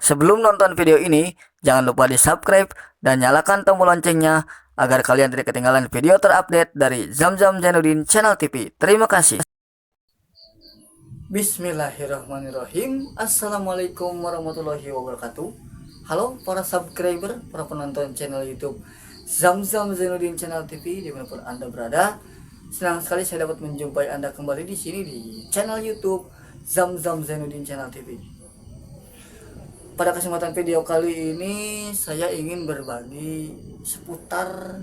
Sebelum nonton video ini, jangan lupa di-subscribe dan nyalakan tombol loncengnya agar kalian tidak ketinggalan video terupdate dari Zamzam Zainuddin Channel TV. Terima kasih. Bismillahirrahmanirrahim. Assalamualaikum warahmatullahi wabarakatuh. Halo para subscriber, para penonton channel YouTube Zamzam Zainuddin Channel TV dimanapun Anda berada. Senang sekali saya dapat menjumpai Anda kembali di sini di channel YouTube Zamzam Zainuddin Channel TV. Pada kesempatan video kali ini saya ingin berbagi seputar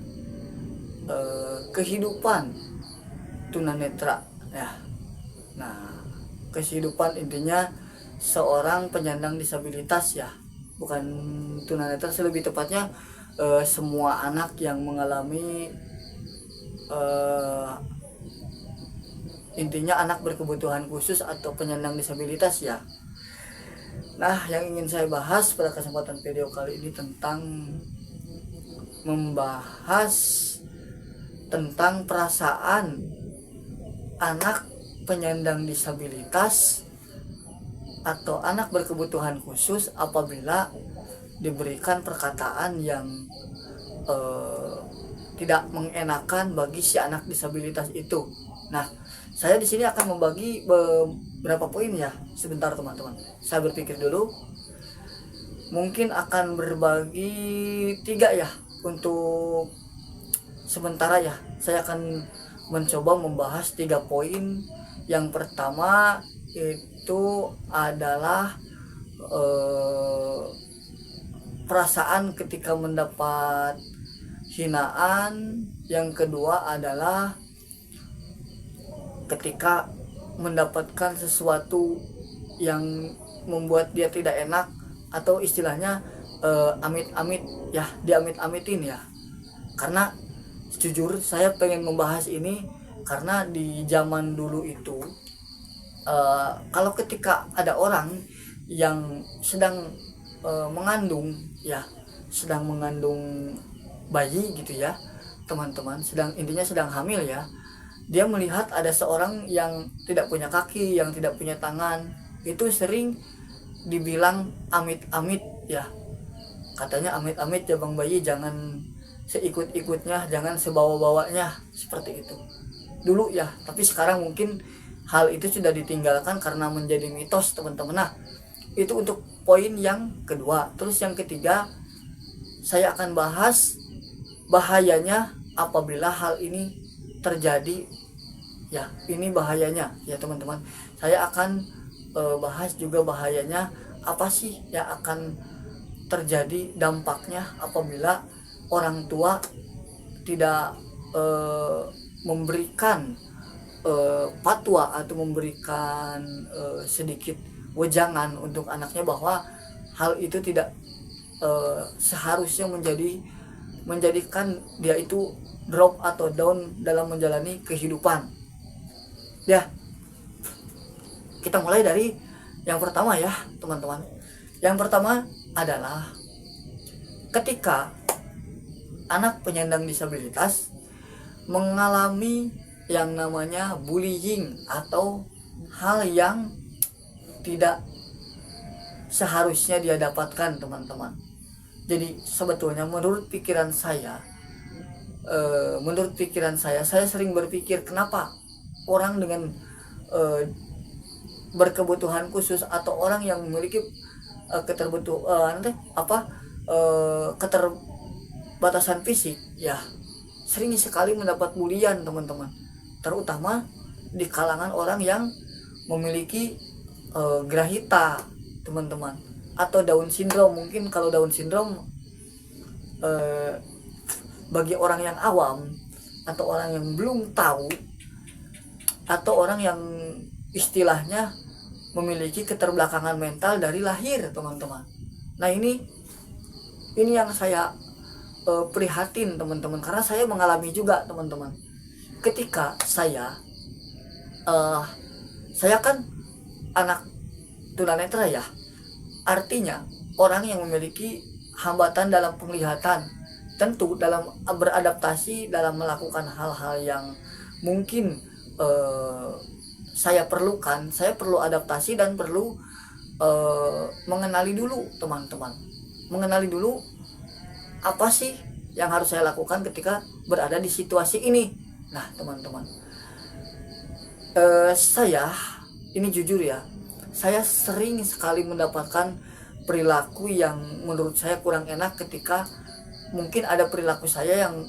kehidupan tunanetra ya. Nah, kehidupan intinya seorang penyandang disabilitas ya, bukan tunanetra, lebih tepatnya semua anak yang mengalami intinya anak berkebutuhan khusus atau penyandang disabilitas ya. Nah, yang ingin saya bahas pada kesempatan video kali ini tentang membahas tentang perasaan anak penyandang disabilitas atau anak berkebutuhan khusus apabila diberikan perkataan yang tidak mengenakan bagi si anak disabilitas itu. Nah, saya di sini akan membagi beberapa poin ya. Sebentar teman-teman, saya berpikir dulu. Mungkin akan berbagi 3 ya untuk sementara ya. Saya akan mencoba membahas 3 poin. Yang pertama itu adalah perasaan ketika mendapat hinaan. Yang kedua adalah ketika mendapatkan sesuatu yang membuat dia tidak enak, atau istilahnya amit-amit ya, diamit-amitin ya. Karena jujur saya pengen membahas ini karena di zaman dulu itu kalau ketika ada orang yang sedang mengandung ya, sedang mengandung bayi gitu ya teman-teman, intinya sedang hamil ya, dia melihat ada seorang yang tidak punya kaki, yang tidak punya tangan, itu sering dibilang amit-amit ya. Katanya amit-amit ya bang bayi, jangan seikut-ikutnya, jangan sebawa-bawanya, seperti itu dulu ya. Tapi sekarang mungkin hal itu sudah ditinggalkan karena menjadi mitos teman-teman. Nah, itu untuk poin yang kedua. Terus yang ketiga, saya akan bahas bahayanya apabila hal ini terjadi ya. Ini bahayanya ya teman-teman. Saya akan bahas juga bahayanya, apa sih yang akan terjadi dampaknya apabila orang tua tidak memberikan fatwa atau memberikan sedikit wejangan untuk anaknya bahwa hal itu tidak seharusnya menjadikan dia itu drop atau down dalam menjalani kehidupan ya. Kita mulai dari yang pertama ya teman-teman. Yang pertama adalah ketika anak penyandang disabilitas mengalami yang namanya bullying atau hal yang tidak seharusnya dia dapatkan teman-teman. Jadi sebetulnya menurut pikiran saya saya sering berpikir kenapa orang dengan berkebutuhan khusus atau orang yang memiliki keterbatasan fisik ya, sering sekali mendapat bulian teman-teman, terutama di kalangan orang yang memiliki grahita teman-teman, atau Down syndrome. Mungkin kalau Down syndrome bagi orang yang awam atau orang yang belum tahu, atau orang yang istilahnya memiliki keterbelakangan mental dari lahir teman-teman. Nah, ini yang saya prihatin teman-teman, karena saya mengalami juga teman-teman. Ketika saya kan anak tunanetra ya, artinya orang yang memiliki hambatan dalam penglihatan, tentu dalam beradaptasi, dalam melakukan hal-hal yang mungkin saya perlu adaptasi dan perlu mengenali dulu teman-teman, mengenali dulu apa sih yang harus saya lakukan ketika berada di situasi ini. Nah teman-teman, saya ini jujur ya, saya sering sekali mendapatkan perilaku yang menurut saya kurang enak ketika mungkin ada perilaku saya yang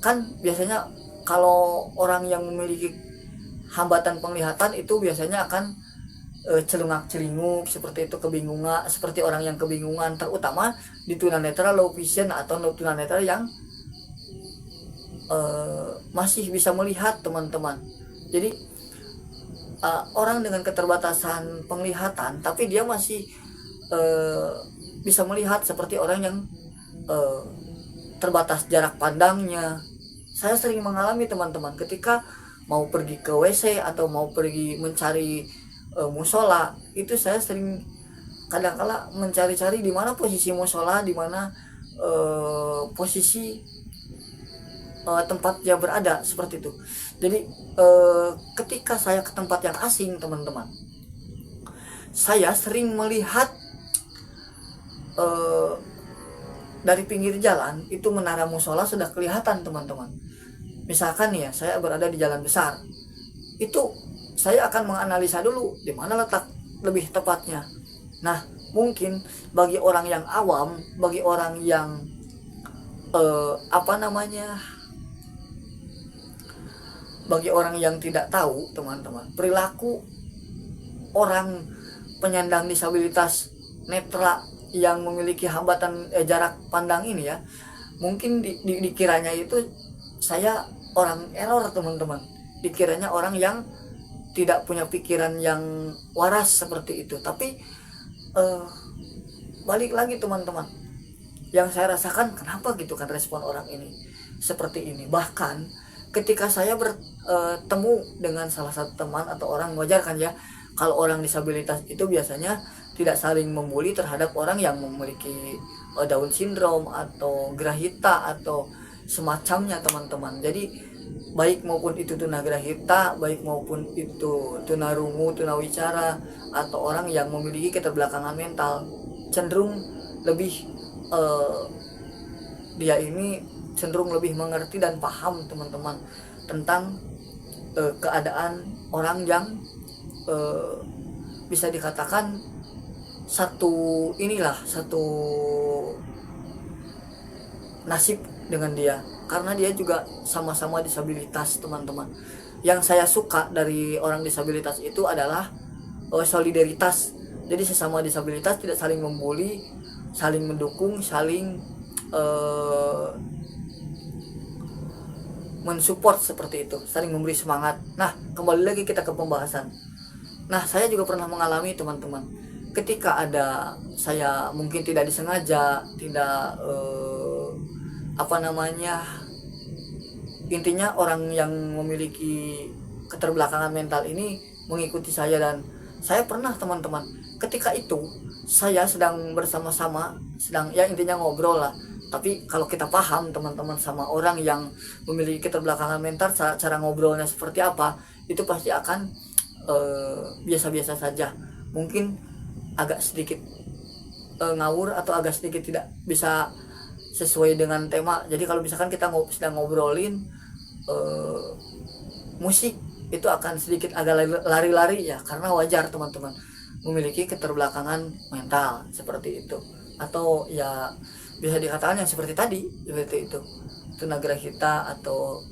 kan biasanya kalau orang yang memiliki hambatan penglihatan itu biasanya akan celungak-celinguk seperti itu, kebingungan, seperti orang yang kebingungan, terutama di tunanetra low vision atau tunanetra yang masih bisa melihat teman-teman. Jadi orang dengan keterbatasan penglihatan tapi dia masih bisa melihat seperti orang yang terbatas jarak pandangnya. Saya sering mengalami teman-teman ketika mau pergi ke WC atau mau pergi mencari musola, itu saya sering kadang-kala mencari-cari di mana posisi musola, di mana posisi tempat dia berada seperti itu. Jadi ketika saya ke tempat yang asing teman-teman, saya sering melihat dari pinggir jalan itu menara musola sudah kelihatan teman-teman. Misalkan ya saya berada di jalan besar, itu saya akan menganalisa dulu di mana letak lebih tepatnya. Nah mungkin bagi orang yang awam, bagi orang yang bagi orang yang tidak tahu teman-teman, perilaku orang penyandang disabilitas netra yang memiliki hambatan jarak pandang ini ya, mungkin dikiranya itu saya orang error teman-teman, dikiranya orang yang tidak punya pikiran yang waras seperti itu. Tapi balik lagi teman-teman, yang saya rasakan kenapa gitu kan respon orang ini seperti ini. Bahkan ketika saya bertemu dengan salah satu teman atau orang, wajar kan ya kalau orang disabilitas itu biasanya tidak saling membuli terhadap orang yang memiliki Down syndrome atau grahita atau semacamnya teman-teman. Jadi baik maupun itu tunagrahita, baik maupun itu tunarungu, tunawicara, atau orang yang memiliki keterbelakangan mental, cenderung lebih dia ini cenderung lebih mengerti dan paham teman-teman tentang keadaan orang yang bisa dikatakan satu nasib dengan dia, karena dia juga sama-sama disabilitas teman-teman. Yang saya suka dari orang disabilitas itu adalah solidaritas. Jadi sesama disabilitas tidak saling membuli, saling mendukung, saling mensupport seperti itu, saling memberi semangat. Nah kembali lagi kita ke pembahasan. Nah saya juga pernah mengalami teman-teman, ketika ada saya mungkin tidak disengaja, tidak intinya orang yang memiliki keterbelakangan mental ini mengikuti saya, dan saya pernah teman-teman ketika itu saya sedang bersama-sama, sedang ya intinya ngobrol lah. Tapi kalau kita paham teman-teman sama orang yang memiliki keterbelakangan mental, cara ngobrolnya seperti apa, itu pasti akan biasa-biasa saja, mungkin agak sedikit ngawur atau agak sedikit tidak bisa sesuai dengan tema. Jadi kalau misalkan kita sedang ngobrolin musik, itu akan sedikit agak lari-lari ya, karena wajar teman-teman memiliki keterbelakangan mental seperti itu, atau ya bisa dikatakan yang seperti tadi, seperti itu, tunagrahita atau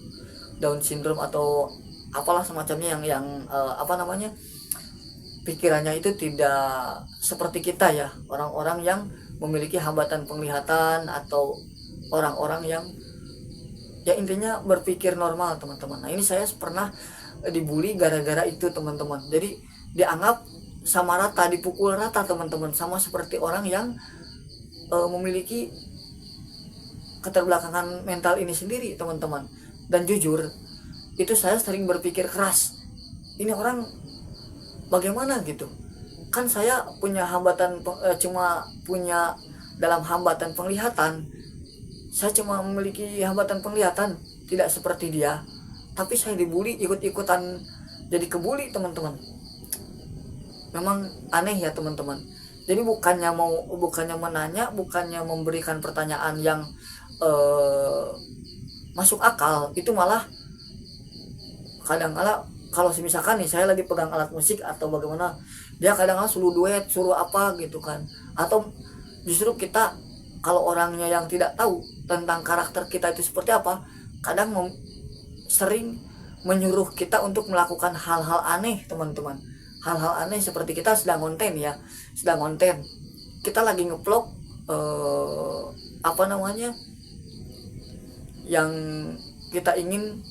Down syndrome atau apalah semacamnya yang pikirannya itu tidak seperti kita ya, orang-orang yang memiliki hambatan penglihatan atau orang-orang yang ya intinya berpikir normal teman-teman. Nah ini saya pernah dibully gara-gara itu teman-teman. Jadi dianggap sama rata, dipukul rata teman-teman, sama seperti orang yang memiliki keterbelakangan mental ini sendiri teman-teman. Dan jujur itu saya sering berpikir keras, ini orang bagaimana gitu kan, saya punya hambatan cuma punya dalam hambatan penglihatan, saya cuma memiliki hambatan penglihatan, tidak seperti dia, tapi saya dibully, ikut-ikutan jadi kebuli teman-teman. memang aneh ya teman-teman. Jadi bukannya menanya, bukannya memberikan pertanyaan yang masuk akal, itu malah kadang-kala kalau misalkan nih saya lagi pegang alat musik atau bagaimana, dia kadang-kala suruh duet, suruh apa gitu kan. Atau justru kita kalau orangnya yang tidak tahu tentang karakter kita itu seperti apa, kadang sering menyuruh kita untuk melakukan hal-hal aneh teman-teman. Hal-hal aneh seperti kita sedang konten ya, sedang konten, kita lagi ngevlog apa namanya yang kita ingin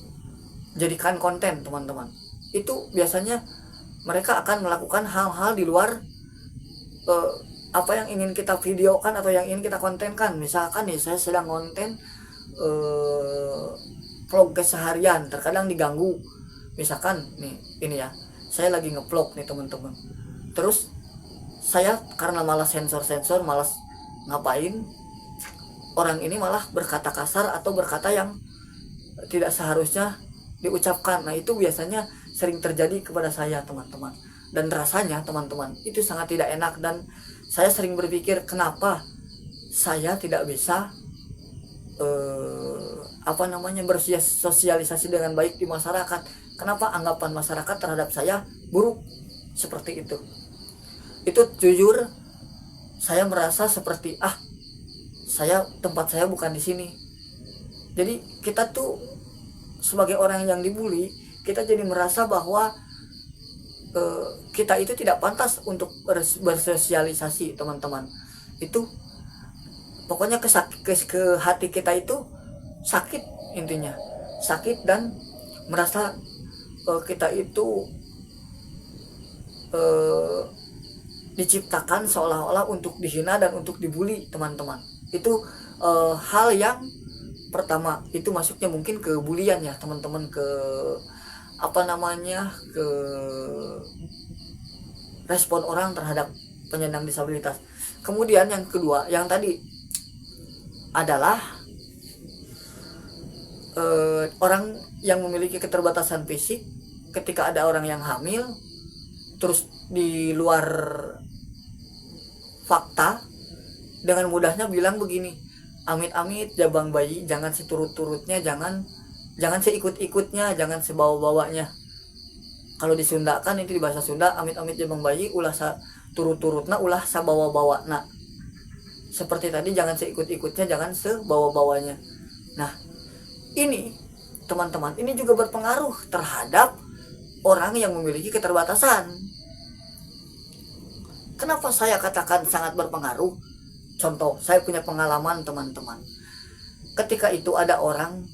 jadikan konten teman-teman. Itu biasanya mereka akan melakukan hal-hal di luar apa yang ingin kita videokan atau yang ingin kita kontenkan. Misalkan nih saya sedang konten vlog keseharian, terkadang diganggu. Misalkan nih ini ya, saya lagi ngevlog nih teman-teman, terus saya karena malas sensor, malas ngapain, orang ini malah berkata kasar atau berkata yang tidak seharusnya diucapkan. Nah itu biasanya sering terjadi kepada saya teman-teman, dan rasanya teman-teman itu sangat tidak enak. Dan saya sering berpikir, kenapa saya tidak bisa bersosialisasi dengan baik di masyarakat. Kenapa anggapan masyarakat terhadap saya buruk seperti itu. Itu jujur saya merasa seperti tempat saya bukan di sini. Jadi kita tuh sebagai orang yang dibully, kita jadi merasa bahwa kita itu tidak pantas untuk bersosialisasi teman-teman. Itu pokoknya ke hati kita itu sakit, intinya sakit, dan merasa kita itu diciptakan seolah-olah untuk dihina dan untuk dibully teman-teman. Itu hal yang pertama, itu masuknya mungkin ke bulian ya teman-teman, ke ke respon orang terhadap penyandang disabilitas. Kemudian yang kedua, yang tadi adalah orang yang memiliki keterbatasan fisik, ketika ada orang yang hamil terus di luar fakta, dengan mudahnya bilang begini, amit-amit jabang bayi, jangan seturut-turutnya, jangan seikut-ikutnya, jangan sebawa-bawanya. Kalau disundakan itu di bahasa Sunda, amit-amit jabang bayi ulah turut-turutna, ulah sabawa-bawana. Seperti tadi, jangan seikut-ikutnya, jangan sebawa-bawanya. Nah ini teman-teman, ini juga berpengaruh terhadap orang yang memiliki keterbatasan. Kenapa saya katakan sangat berpengaruh? Contoh, saya punya pengalaman teman-teman. Ketika itu ada orang,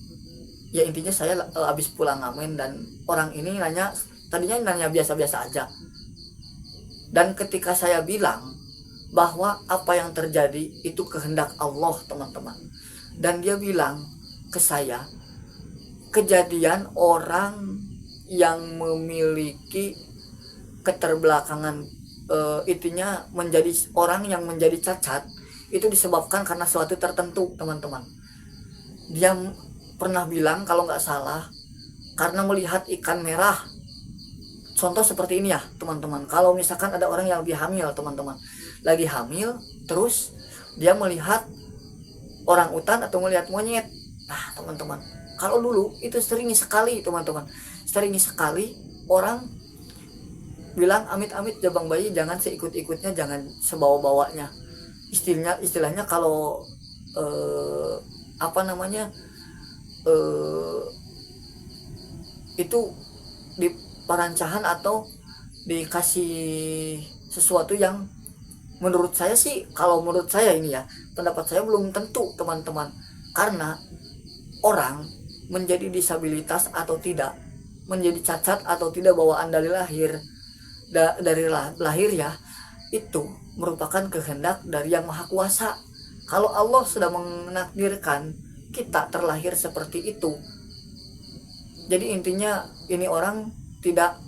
ya intinya saya habis pulang ngamen, dan orang ini tadinya nanya biasa-biasa aja. Dan ketika saya bilang bahwa apa yang terjadi itu kehendak Allah teman-teman, dan dia bilang ke saya, kejadian orang yang memiliki keterbelakangan, intinya menjadi orang yang menjadi cacat, itu disebabkan karena suatu tertentu teman-teman. Dia pernah bilang kalau nggak salah, karena melihat ikan merah. Contoh seperti ini ya teman-teman, kalau misalkan ada orang yang lagi hamil teman-teman, lagi hamil, terus dia melihat orang utan atau melihat monyet. Nah teman-teman, kalau dulu itu sering sekali teman-teman, sering sekali orang bilang amit-amit jabang bayi, jangan seikut-ikutnya, jangan sebawa-bawanya. Istilahnya kalau itu di perancahan atau dikasih sesuatu yang menurut saya sih, kalau menurut saya ini ya, pendapat saya belum tentu teman-teman. Karena orang menjadi disabilitas atau tidak, menjadi cacat atau tidak bawaan dari lahir, lahir ya, itu merupakan kehendak dari Yang Maha Kuasa. Kalau Allah sudah menakdirkan kita terlahir seperti itu, jadi intinya ini orang tidak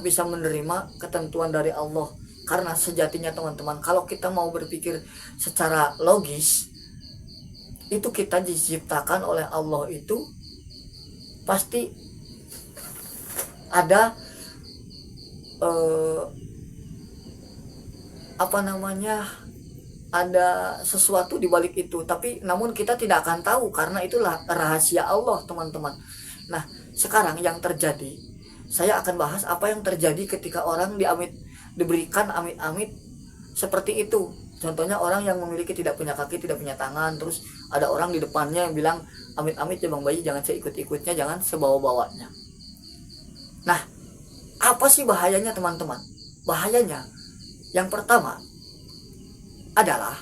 bisa menerima ketentuan dari Allah. Karena sejatinya teman-teman, kalau kita mau berpikir secara logis, itu kita diciptakan oleh Allah itu pasti ada eh, apa namanya, ada sesuatu di balik itu, tapi namun kita tidak akan tahu karena itulah rahasia Allah, teman-teman. Nah, sekarang yang terjadi, saya akan bahas apa yang terjadi ketika orang diberikan amit-amit seperti itu. Contohnya orang yang memiliki tidak punya kaki, tidak punya tangan, terus ada orang di depannya yang bilang, amit-amit ya Bang Bayi, jangan seikut-ikutnya, jangan sebawa-bawanya. Nah, apa sih bahayanya, teman-teman? Bahayanya yang pertama adalah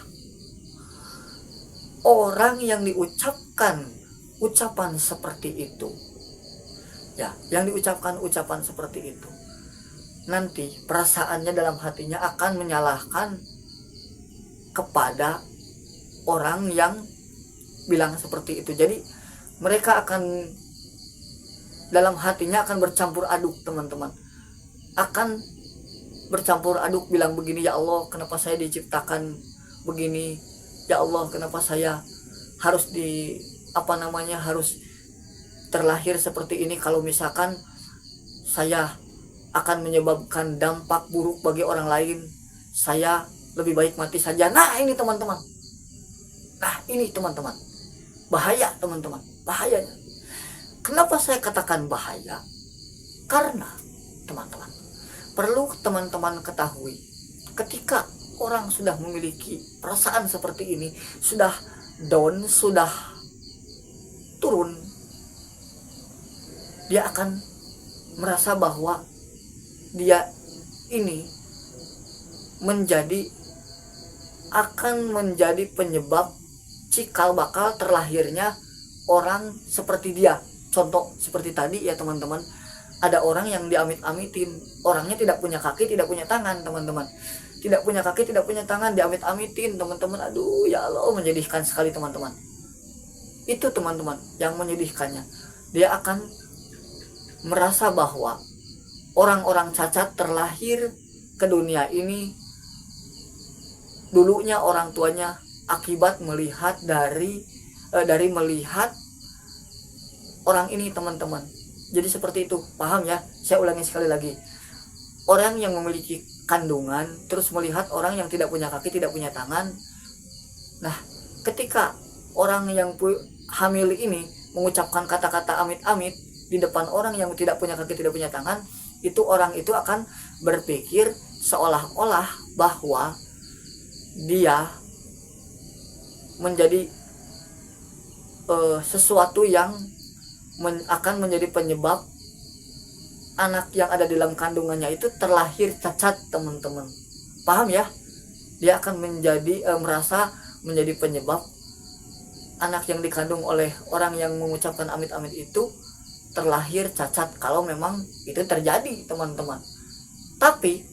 orang yang diucapkan ucapan seperti itu, ya, yang diucapkan ucapan seperti itu, nanti perasaannya dalam hatinya akan menyalahkan kepada orang yang bilang seperti itu. Jadi mereka akan dalam hatinya akan bercampur aduk, teman-teman. Akan bercampur aduk, bilang begini, ya Allah kenapa saya diciptakan begini, ya Allah kenapa saya harus harus terlahir seperti ini, kalau misalkan saya akan menyebabkan dampak buruk bagi orang lain, saya lebih baik mati saja. Nah ini teman-teman, bahaya, teman-teman, bahayanya. Kenapa saya katakan bahaya? Karena teman-teman, perlu teman-teman ketahui, ketika orang sudah memiliki perasaan seperti ini, sudah down, sudah turun, dia akan merasa bahwa dia ini akan menjadi penyebab cikal bakal terlahirnya orang seperti dia. Contoh seperti tadi ya teman-teman, ada orang yang diamit-amitin, orangnya tidak punya kaki, tidak punya tangan, teman-teman. Tidak punya kaki, tidak punya tangan, diamit-amitin, teman-teman. Aduh, ya Allah, menyedihkan sekali, teman-teman. Itu, teman-teman, yang menyedihkannya. Dia akan merasa bahwa orang-orang cacat terlahir ke dunia ini, dulunya orang tuanya akibat melihat dari melihat orang ini, teman-teman. Jadi seperti itu, paham ya? Saya ulangi sekali lagi. Orang yang memiliki kandungan terus melihat orang yang tidak punya kaki, tidak punya tangan. Nah, ketika orang yang hamil ini mengucapkan kata-kata amit-amit di depan orang yang tidak punya kaki, tidak punya tangan, itu orang itu akan berpikir seolah-olah bahwa dia menjadi sesuatu yang akan menjadi penyebab anak yang ada dalam kandungannya itu terlahir cacat, teman-teman. Paham ya? Dia akan merasa menjadi penyebab anak yang dikandung oleh orang yang mengucapkan amit-amit itu terlahir cacat, kalau memang itu terjadi, teman-teman. Tapi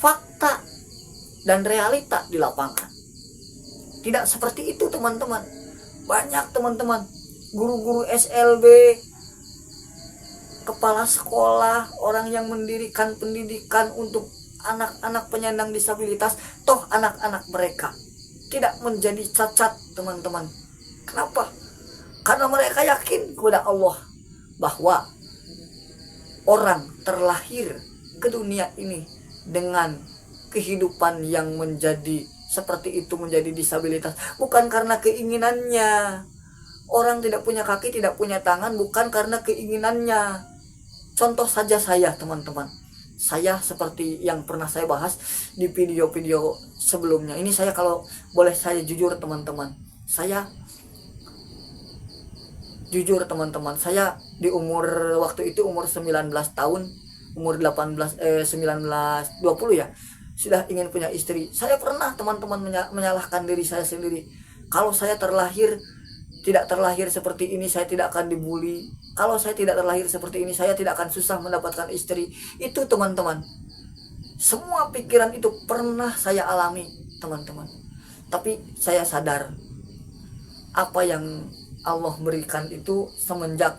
fakta dan realita di lapangan tidak seperti itu, teman-teman. Banyak, teman-teman, guru-guru SLB, kepala sekolah, orang yang mendirikan pendidikan untuk anak-anak penyandang disabilitas, toh anak-anak mereka tidak menjadi cacat, teman-teman. Kenapa? Karena mereka yakin kepada Allah bahwa orang terlahir ke dunia ini dengan kehidupan yang menjadi seperti itu, menjadi disabilitas, bukan karena keinginannya. Orang tidak punya kaki, tidak punya tangan bukan karena keinginannya. Contoh saja saya, teman-teman. Saya seperti yang pernah saya bahas di video-video sebelumnya. Ini saya, kalau boleh saya jujur, teman-teman. Saya jujur, teman-teman. Saya di waktu itu umur 19 tahun, umur 19 20 ya. Sudah ingin punya istri. Saya pernah, teman-teman, menyalahkan diri saya sendiri. Kalau saya tidak terlahir seperti ini, saya tidak akan dibully. Kalau saya tidak terlahir seperti ini, saya tidak akan susah mendapatkan istri. Itu, teman-teman, semua pikiran itu pernah saya alami, teman-teman. Tapi saya sadar apa yang Allah berikan itu semenjak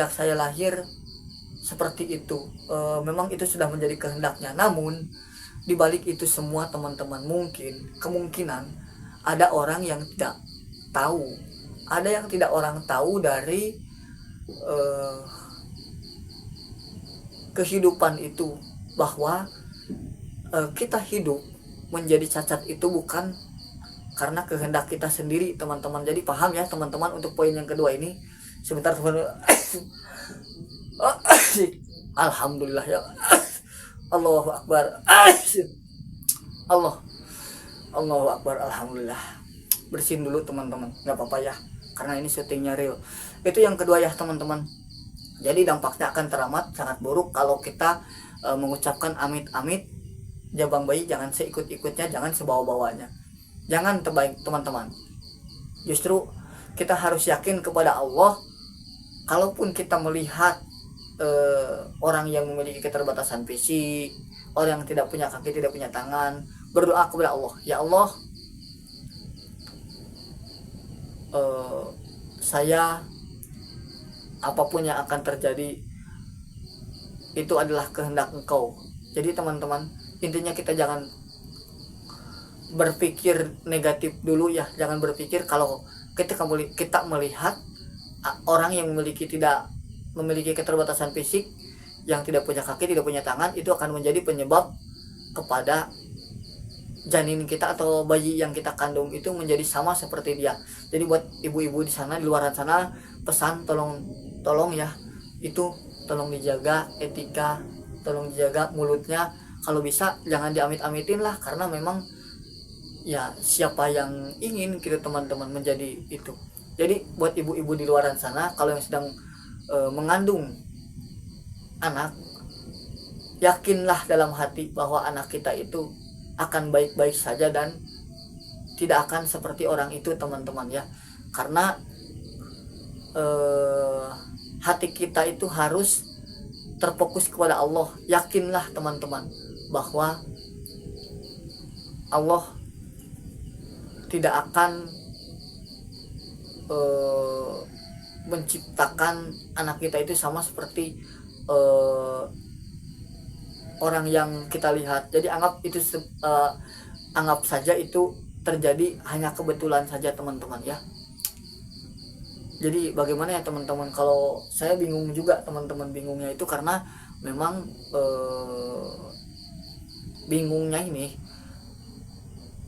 saya lahir seperti itu. Memang itu sudah menjadi kehendaknya. Namun di balik itu semua, teman-teman, kemungkinan ada orang yang tidak tahu, ada yang tidak orang tahu dari kehidupan itu, bahwa kita hidup menjadi cacat itu bukan karena kehendak kita sendiri, teman-teman. Jadi paham ya teman-teman untuk poin yang kedua ini. Sebentar teman-teman. Alhamdulillah ya. Allahu Akbar. Allahu Akbar. Alhamdulillah. Bersihin dulu teman-teman, nggak apa-apa ya, karena ini syutingnya real. Itu yang kedua ya teman-teman. Jadi dampaknya akan teramat sangat buruk kalau kita mengucapkan amit-amit jabang bayi. Jangan seikut-ikutnya, jangan sebawa-bawanya, jangan terbaik teman-teman. Justru kita harus yakin kepada Allah. Kalaupun kita melihat orang yang memiliki keterbatasan fisik, orang yang tidak punya kaki, tidak punya tangan, berdoa kepada Allah, ya Allah, saya, apapun yang akan terjadi itu adalah kehendak Engkau. Jadi teman-teman, intinya kita jangan berpikir negatif dulu ya. Jangan berpikir kalau kita melihat orang yang tidak memiliki keterbatasan fisik, yang tidak punya kaki, tidak punya tangan, itu akan menjadi penyebab kepada janin kita atau bayi yang kita kandung itu menjadi sama seperti dia. Jadi buat ibu-ibu di sana, di luar sana, pesan tolong ya, itu tolong dijaga etika, tolong dijaga mulutnya. Kalau bisa jangan diamit-amitin lah, karena memang ya siapa yang ingin gitu teman-teman menjadi itu. Jadi buat ibu-ibu di luar sana, kalau yang sedang mengandung anak, yakinlah dalam hati bahwa anak kita itu akan baik-baik saja dan tidak akan seperti orang itu teman-teman ya. Karena hati kita itu harus terfokus kepada Allah. Yakinlah teman-teman bahwa Allah tidak akan menciptakan anak kita itu sama seperti orang yang kita lihat. Jadi anggap saja itu terjadi hanya kebetulan saja teman-teman ya. Jadi bagaimana ya teman-teman, kalau saya bingung juga teman-teman. Bingungnya itu karena memang bingungnya ini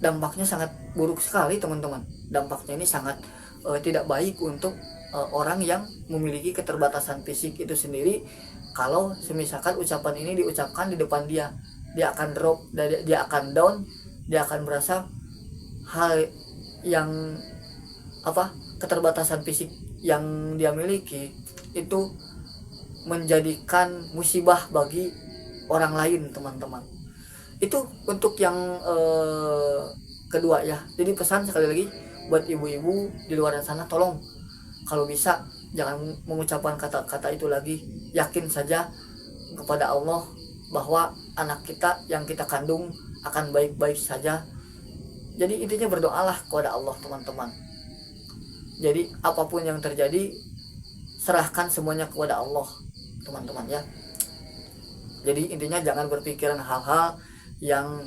dampaknya sangat buruk sekali teman-teman. Dampaknya ini sangat tidak baik untuk orang yang memiliki keterbatasan fisik itu sendiri. Kalau semisalkan ucapan ini diucapkan di depan dia akan drop, dia akan down, dia akan merasa hal yang keterbatasan fisik yang dia miliki itu menjadikan musibah bagi orang lain teman-teman. Itu untuk yang kedua ya. Jadi pesan sekali lagi buat ibu-ibu di luar sana, tolong kalau bisa jangan mengucapkan kata-kata itu lagi. Yakin saja kepada Allah bahwa anak kita yang kita kandung akan baik-baik saja. Jadi intinya berdoalah kepada Allah teman-teman. Jadi apapun yang terjadi, serahkan semuanya kepada Allah teman-teman ya. Jadi intinya jangan berpikiran hal-hal yang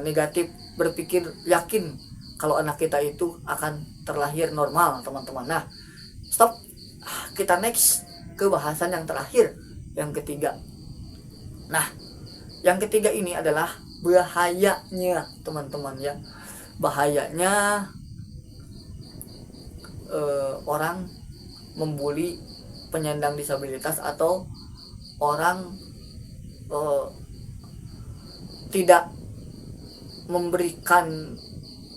negatif. Berpikir yakin kalau anak kita itu akan terlahir normal teman-teman. Nah stop, kita next ke bahasan yang terakhir, yang ketiga. Nah yang ketiga ini adalah bahayanya teman-teman ya. Bahayanya orang membuli penyandang disabilitas atau orang tidak memberikan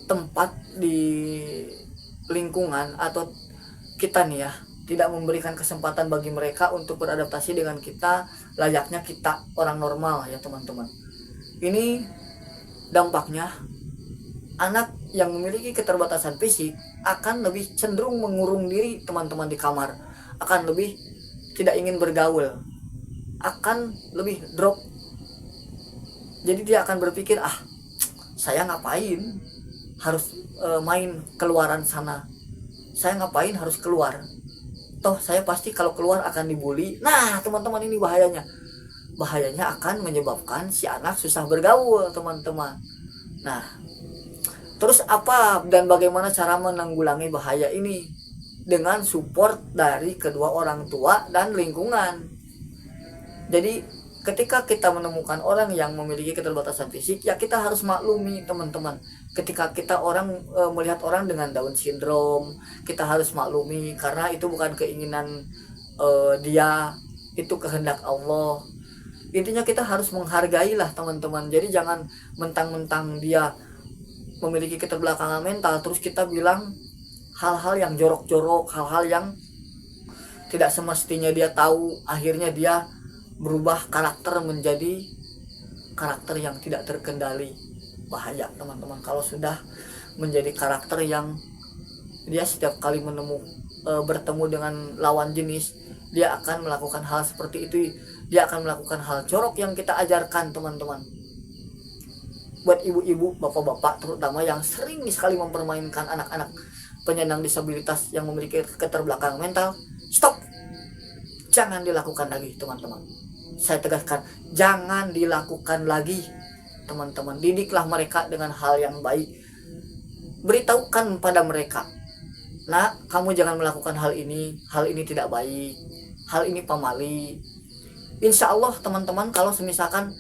tempat di lingkungan, atau kita nih ya, tidak memberikan kesempatan bagi mereka untuk beradaptasi dengan kita layaknya kita orang normal ya teman-teman. Ini dampaknya anak yang memiliki keterbatasan fisik akan lebih cenderung mengurung diri teman-teman di kamar, akan lebih tidak ingin bergaul, akan lebih drop. Jadi dia akan berpikir, saya ngapain harus main keluaran sana, saya ngapain harus keluar, toh saya pasti kalau keluar akan dibully. Nah teman-teman, ini bahayanya akan menyebabkan si anak susah bergaul teman-teman. Nah terus apa dan bagaimana cara menanggulangi bahaya ini? Dengan support dari kedua orang tua dan lingkungan. Jadi ketika kita menemukan orang yang memiliki keterbatasan fisik, ya kita harus maklumi teman-teman. Ketika kita melihat orang dengan Down syndrome, kita harus maklumi karena itu bukan keinginan dia, itu kehendak Allah. Intinya kita harus menghargai lah teman-teman. Jadi jangan mentang-mentang dia memiliki keterbelakangan mental terus kita bilang hal-hal yang jorok-jorok, hal-hal yang tidak semestinya dia tahu, akhirnya dia berubah karakter menjadi karakter yang tidak terkendali. Bahaya teman-teman kalau sudah menjadi karakter yang dia setiap kali bertemu dengan lawan jenis, dia akan melakukan hal seperti itu. Dia akan melakukan hal jorok yang kita ajarkan teman-teman. Buat ibu-ibu, bapak-bapak terutama yang sering sekali mempermainkan anak-anak penyandang disabilitas yang memiliki keterbelakangan mental, stop, jangan dilakukan lagi teman-teman. Saya tegaskan, jangan dilakukan lagi teman-teman. Didiklah mereka dengan hal yang baik. Beritahukan pada mereka, nah kamu jangan melakukan hal ini tidak baik, hal ini pamali. Insya Allah teman-teman, kalau misalkan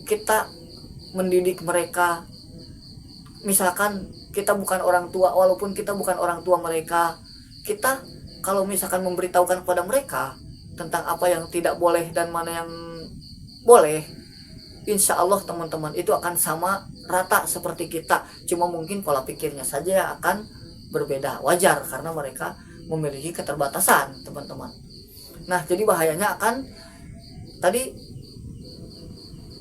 kita mendidik mereka, misalkan kita bukan orang tua, walaupun kita bukan orang tua mereka, kita kalau misalkan memberitahukan kepada mereka tentang apa yang tidak boleh dan mana yang boleh, insya Allah teman-teman itu akan sama rata seperti kita, cuma mungkin pola pikirnya saja akan berbeda. Wajar karena mereka memiliki keterbatasan teman-teman. Nah jadi bahayanya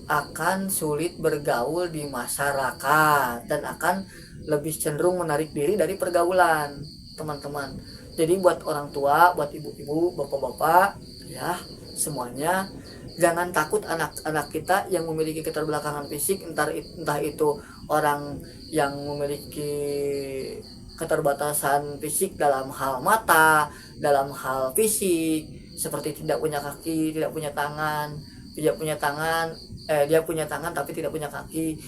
akan sulit bergaul di masyarakat dan akan lebih cenderung menarik diri dari pergaulan teman-teman. Jadi buat orang tua, buat ibu-ibu, bapak-bapak, ya semuanya, jangan takut anak-anak kita yang memiliki keterbelakangan fisik, entah itu orang yang memiliki keterbatasan fisik dalam hal mata, dalam hal fisik, seperti tidak punya kaki, tidak punya tangan, dia punya tangan tapi tidak punya kaki.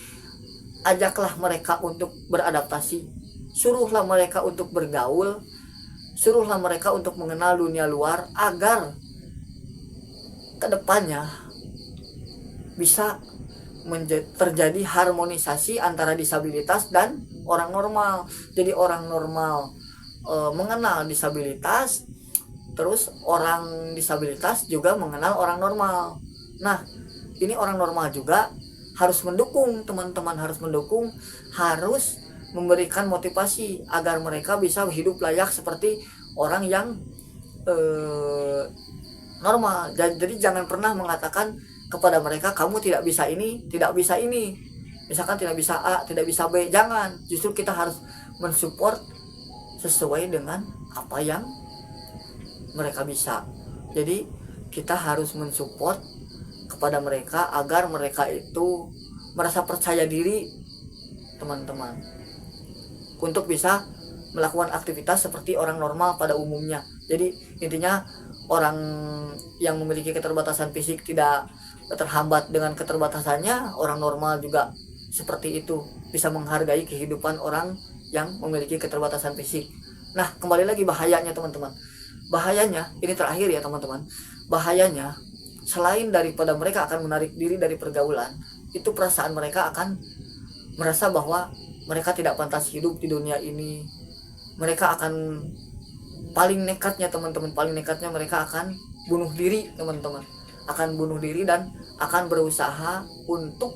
Ajaklah mereka untuk beradaptasi, suruhlah mereka untuk bergaul, suruhlah mereka untuk mengenal dunia luar agar kedepannya bisa terjadi harmonisasi antara disabilitas dan orang normal. Jadi orang normal mengenal disabilitas, terus orang disabilitas juga mengenal orang normal. Nah ini orang normal juga harus mendukung teman-teman, harus memberikan motivasi agar mereka bisa hidup layak seperti orang yang normal. Jadi jangan pernah mengatakan kepada mereka kamu tidak bisa ini, misalkan tidak bisa A, tidak bisa B. Jangan, justru kita harus mensupport sesuai dengan apa yang mereka bisa. Jadi kita harus mensupport kepada mereka agar mereka itu merasa percaya diri teman-teman, untuk bisa melakukan aktivitas seperti orang normal pada umumnya. Jadi intinya orang yang memiliki keterbatasan fisik tidak terhambat dengan keterbatasannya, orang normal juga seperti itu, bisa menghargai kehidupan orang yang memiliki keterbatasan fisik. Nah kembali lagi bahayanya teman-teman, bahayanya ini terakhir ya teman-teman, bahayanya selain daripada mereka akan menarik diri dari pergaulan, itu perasaan mereka akan merasa bahwa mereka tidak pantas hidup di dunia ini. Mereka akan paling nekatnya teman-teman, mereka akan bunuh diri teman-teman, akan bunuh diri dan akan berusaha untuk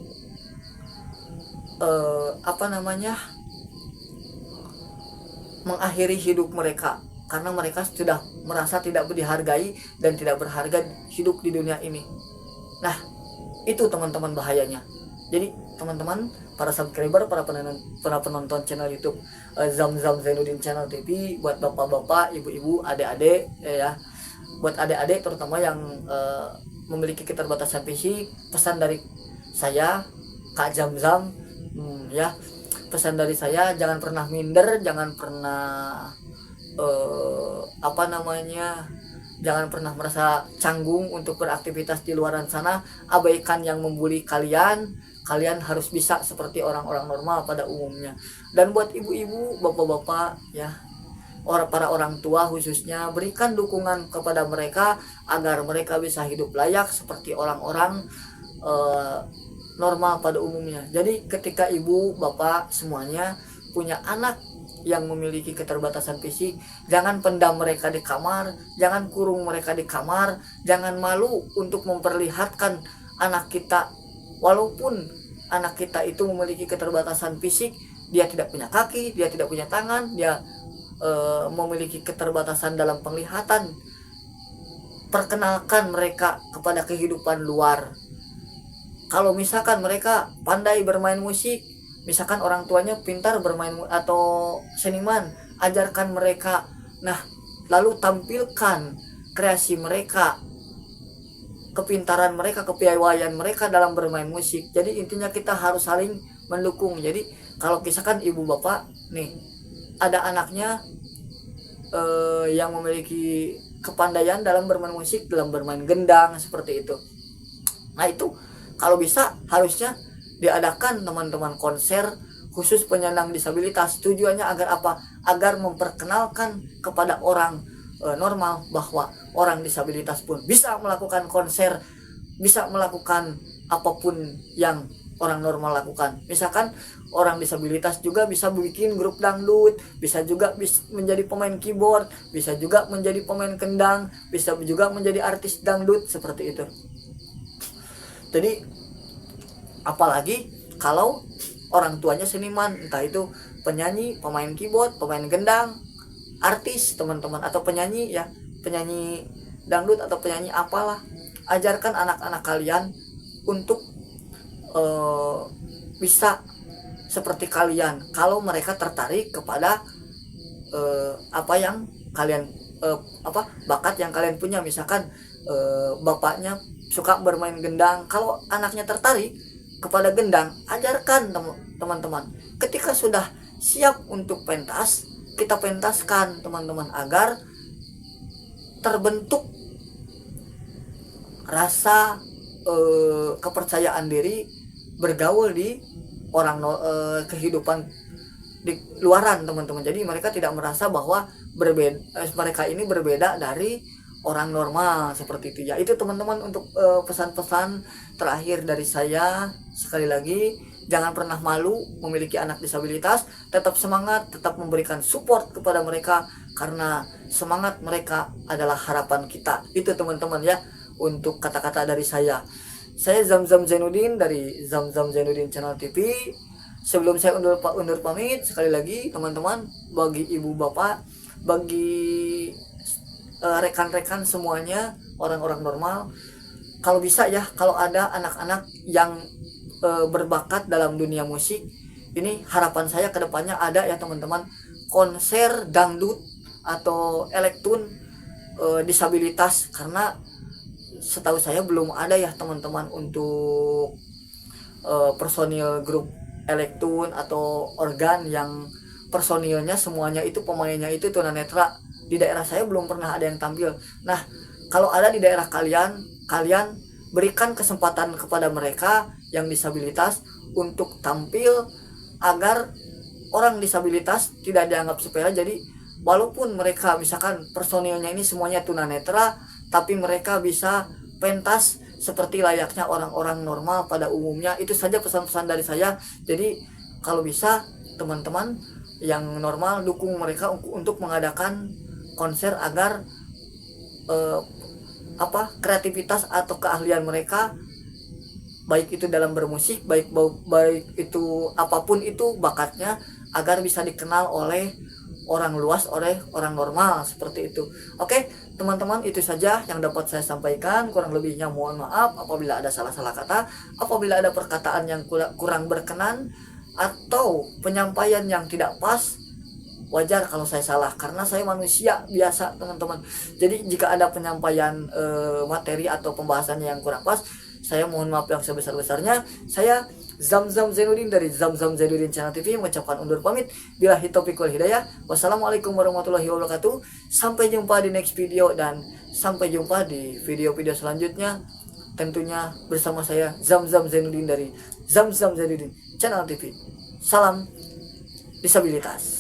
mengakhiri hidup mereka, karena mereka sudah merasa tidak dihargai dan tidak berharga hidup di dunia ini. Nah itu teman-teman bahayanya. Jadi teman-teman, para subscriber, para penonton channel YouTube Zamzam Zainuddin Channel TV, buat bapak-bapak, ibu-ibu, adik-adik ya, buat adik-adik terutama yang memiliki keterbatasan fisik, pesan dari saya Kak Zamzam, ya pesan dari saya, jangan pernah minder, jangan pernah jangan pernah merasa canggung untuk beraktivitas di luaran sana. Abaikan yang membuli kalian harus bisa seperti orang-orang normal pada umumnya. Dan buat ibu-ibu, bapak-bapak ya, para orang tua khususnya berikan dukungan kepada mereka agar mereka bisa hidup layak seperti orang-orang normal pada umumnya. Jadi ketika ibu, bapak semuanya punya anak yang memiliki keterbatasan fisik, jangan pendam mereka di kamar, jangan kurung mereka di kamar, jangan malu untuk memperlihatkan anak kita. Walaupun anak kita itu memiliki keterbatasan fisik, dia tidak punya kaki, dia tidak punya tangan, dia memiliki keterbatasan dalam penglihatan, perkenalkan mereka kepada kehidupan luar. Kalau misalkan mereka pandai bermain musik, misalkan orang tuanya pintar bermain atau seniman, ajarkan mereka. Nah, lalu tampilkan kreasi mereka, kepintaran mereka, kepiawaian mereka dalam bermain musik. Jadi intinya kita harus saling mendukung. Jadi kalau misalkan ibu bapak nih ada anaknya yang memiliki kepandaian dalam bermain musik, dalam bermain gendang seperti itu. Nah, itu kalau bisa harusnya diadakan teman-teman konser khusus penyandang disabilitas. Tujuannya agar apa? Agar memperkenalkan kepada orang normal bahwa orang disabilitas pun bisa melakukan konser, bisa melakukan apapun yang orang normal lakukan. Misalkan orang disabilitas juga bisa bikin grup dangdut, bisa juga menjadi pemain keyboard, bisa juga menjadi pemain kendang, bisa juga menjadi artis dangdut seperti itu. Jadi apalagi kalau orang tuanya seniman, entah itu penyanyi, pemain keyboard, pemain gendang, artis teman-teman, atau penyanyi ya, penyanyi dangdut atau penyanyi apalah. Ajarkan anak-anak kalian untuk bisa seperti kalian kalau mereka tertarik kepada apa yang kalian bakat yang kalian punya. Misalkan bapaknya suka bermain gendang, kalau anaknya tertarik kepada gendang, ajarkan teman-teman. Ketika sudah siap untuk pentas, kita pentaskan teman-teman agar terbentuk rasa kepercayaan diri bergaul di orang kehidupan di luaran teman-teman. Jadi mereka tidak merasa bahwa mereka ini berbeda dari orang normal seperti itu ya. Itu teman-teman untuk pesan-pesan terakhir dari saya. Sekali lagi, jangan pernah malu memiliki anak disabilitas, tetap semangat, tetap memberikan support kepada mereka karena semangat mereka adalah harapan kita. Itu teman-teman ya, untuk kata-kata dari saya. Saya Zamzam Zainuddin dari Zamzam Zainuddin Channel TV. Sebelum saya undur pamit, sekali lagi teman-teman, bagi ibu bapak, bagi rekan-rekan semuanya, orang-orang normal, kalau bisa ya, kalau ada anak-anak yang berbakat dalam dunia musik, ini harapan saya kedepannya ada ya teman-teman, konser dangdut atau elektron disabilitas. Karena setahu saya belum ada ya teman-teman untuk personil grup elektron atau organ yang personilnya semuanya itu pemainnya itu tunanetra. Di daerah saya belum pernah ada yang tampil. Nah, kalau ada di daerah kalian berikan kesempatan kepada mereka yang disabilitas untuk tampil agar orang disabilitas tidak dianggap sepele. Jadi walaupun mereka misalkan personilnya ini semuanya tunanetra, tapi mereka bisa pentas seperti layaknya orang-orang normal pada umumnya. Itu saja pesan-pesan dari saya. Jadi kalau bisa teman-teman yang normal dukung mereka untuk mengadakan konser agar kreativitas atau keahlian mereka, baik itu dalam bermusik, baik itu apapun itu bakatnya, agar bisa dikenal oleh orang luas, oleh orang normal seperti itu. Oke teman-teman, itu saja yang dapat saya sampaikan. Kurang lebihnya mohon maaf apabila ada salah-salah kata, apabila ada perkataan yang kurang berkenan atau penyampaian yang tidak pas. Wajar kalau saya salah, karena saya manusia biasa teman-teman. Jadi jika ada penyampaian materi atau pembahasannya yang kurang pas, saya mohon maaf yang sebesar-besarnya. Saya Zamzam Zainuddin dari Zamzam Zainuddin Channel TV mengucapkan undur pamit. Billahi taufiq wal hidayah. Wassalamualaikum warahmatullahi wabarakatuh. Sampai jumpa di next video, dan sampai jumpa di video-video selanjutnya. Tentunya bersama saya Zamzam Zainuddin dari Zamzam Zainuddin Channel TV. Salam disabilitas.